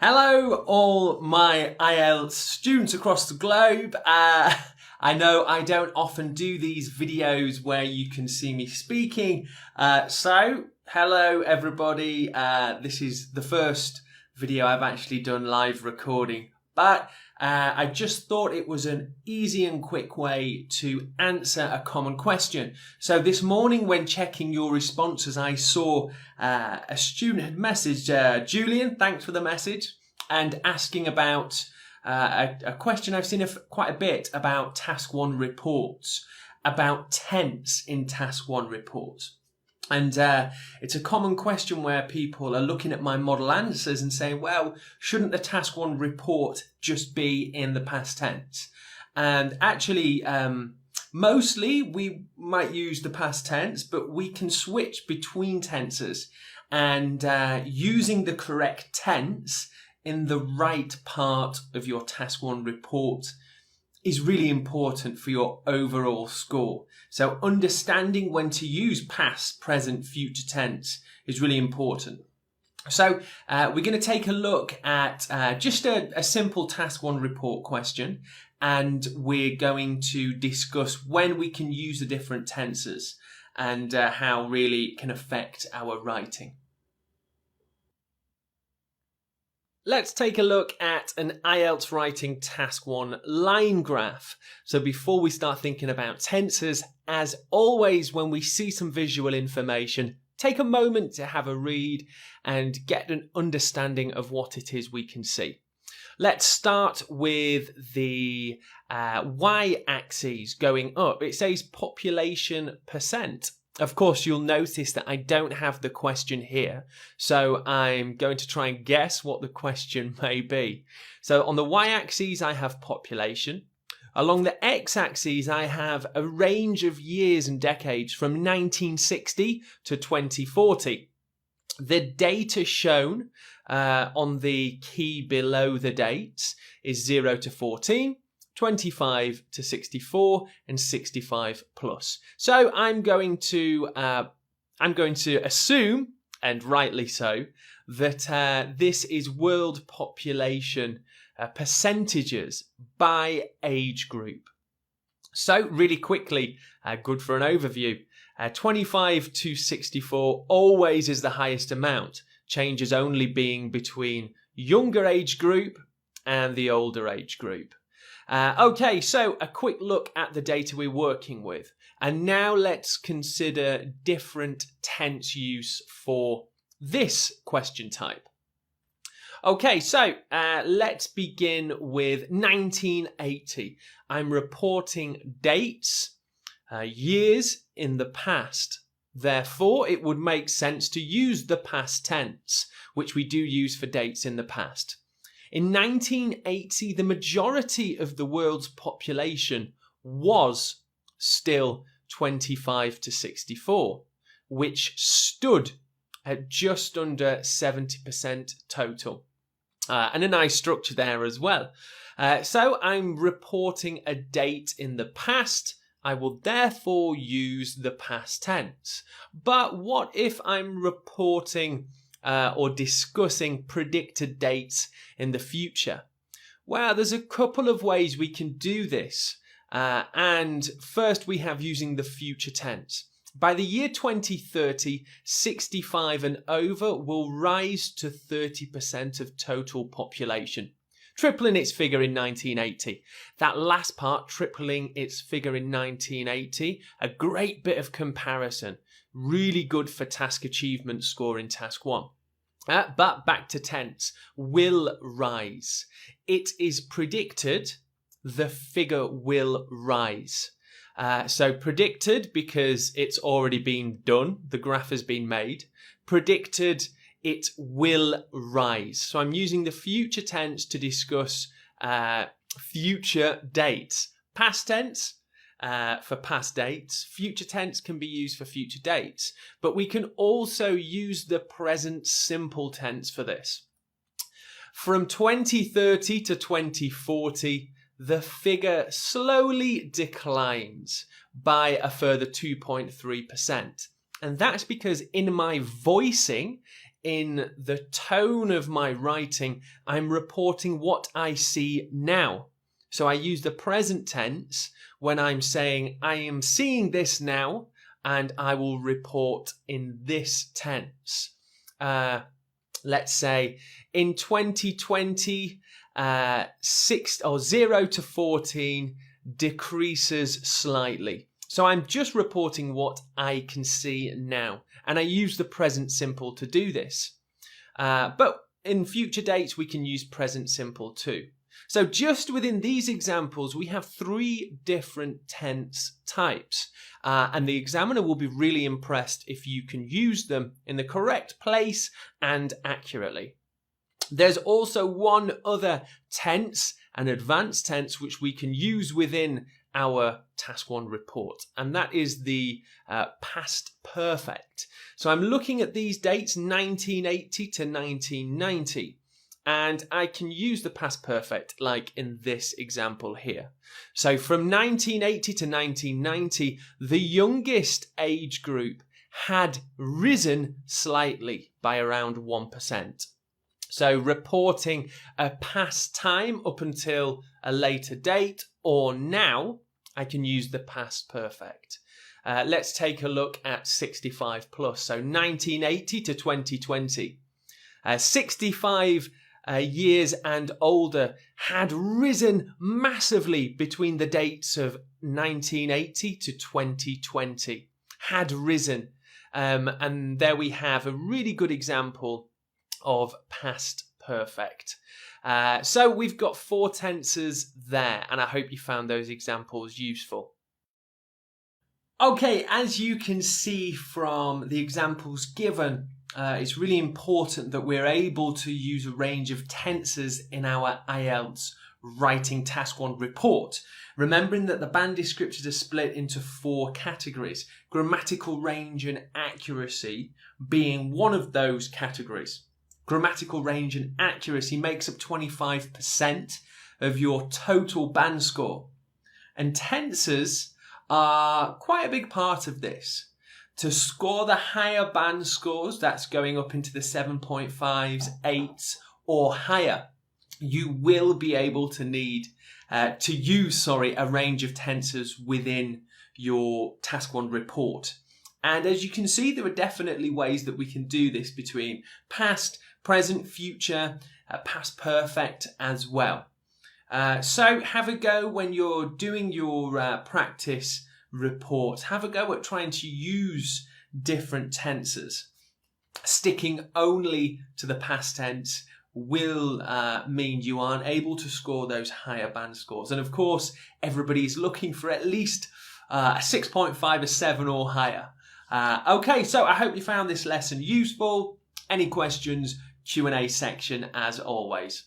Hello, all my IELTS students across the globe. I know I don't often do these videos where you can see me speaking. So, hello everybody. This is the first video I've actually done live recording, but I just thought it was an easy and quick way to answer a common question. So this morning when checking your responses, I saw a student had messaged, Julian, thanks for the message, and asking about a question I've seen quite a bit about Task 1 reports, about tense in Task 1 reports. And it's a common question where people are looking at my model answers and saying, well, shouldn't the Task 1 report just be in the past tense? And actually, mostly we might use the past tense, but we can switch between tenses. And using the correct tense in the right part of your Task 1 report is really important for your overall score. So understanding when to use past, present, future tense is really important. So we're going to take a look at just a simple Task 1 report question, and we're going to discuss when we can use the different tenses and how really it can affect our writing. Let's take a look at an IELTS writing Task 1 line graph. So before we start thinking about tenses, as always, when we see some visual information, take a moment to have a read and get an understanding of what it is we can see. Let's start with the y-axis going up. It says population percent. Of course, you'll notice that I don't have the question here, so I'm going to try and guess what the question may be. So on the y-axis, I have population. Along the x-axis, I have a range of years and decades from 1960 to 2040. The data shown on the key below the dates is 0 to 14. 25 to 64 and 65 plus. So I'm going to assume, and rightly so, that this is world population percentages by age group. So really quickly, good for an overview. 25 to 64 always is the highest amount. Changes only being between younger age group and the older age group. Okay, so a quick look at the data we're working with. And now let's consider different tense use for this question type. Okay, so let's begin with 1980. I'm reporting dates, years in the past. Therefore, it would make sense to use the past tense, which we do use for dates in the past. In 1980, the majority of the world's population was still 25 to 64, which stood at just under 70% total. And a nice structure there as well. So I'm reporting a date in the past. I will therefore use the past tense. But what if I'm reporting or discussing predicted dates in the future? Well, there's a couple of ways we can do this. And first we have using the future tense. By the year 2030, 65 and over will rise to 30% of total population, tripling its figure in 1980. That last part, tripling its figure in 1980, a great bit of comparison. Really good for task achievement score in Task 1. But back to tense, will rise. It is predicted the figure will rise. So predicted because it's already been done, the graph has been made. Predicted, it will rise. So I'm using the future tense to discuss future dates. Past tense, for past dates. Future tense can be used for future dates, but we can also use the present simple tense for this. From 2030 to 2040, the figure slowly declines by a further 2.3%. And that's because in my voicing, in the tone of my writing, I'm reporting what I see now. So I use the present tense when I'm saying I am seeing this now, and I will report in this tense. Let's say in 2020, 0 to 14 decreases slightly. So I'm just reporting what I can see now. And I use the present simple to do this. But in future dates, we can use present simple too. So just within these examples, we have 3 different tense types. And the examiner will be really impressed if you can use them in the correct place and accurately. There's also one other tense, an advanced tense, which we can use within our Task 1 report, and that is the past perfect. So I'm looking at these dates, 1980 to 1990, and I can use the past perfect like in this example here. So from 1980 to 1990, the youngest age group had risen slightly by around 1%. So reporting a past time up until a later date or now, I can use the past perfect. Let's take a look at 65 plus. So 1980 to 2020. 65 years and older had risen massively between the dates of 1980 to 2020. Had risen. And there we have a really good example of past perfect. So we've got 4 tenses there, and I hope you found those examples useful. Okay, as you can see from the examples given, it's really important that we're able to use a range of tenses in our IELTS Writing Task 1 report. Remembering that the band descriptors are split into 4 categories, grammatical range and accuracy being one of those categories. Grammatical range and accuracy makes up 25% of your total band score. And tenses are quite a big part of this. To score the higher band scores, that's going up into the 7.5s, 8s or higher, you will be able to need to use a range of tenses within your Task 1 report. And as you can see, there are definitely ways that we can do this between past, present, future, past perfect as well. So have a go when you're doing your practice report. Have a go at trying to use different tenses. Sticking only to the past tense will mean you aren't able to score those higher band scores. And of course, everybody's looking for at least a 6.5, a 7 or higher. Okay, so I hope you found this lesson useful. Any questions? Q&A section as always.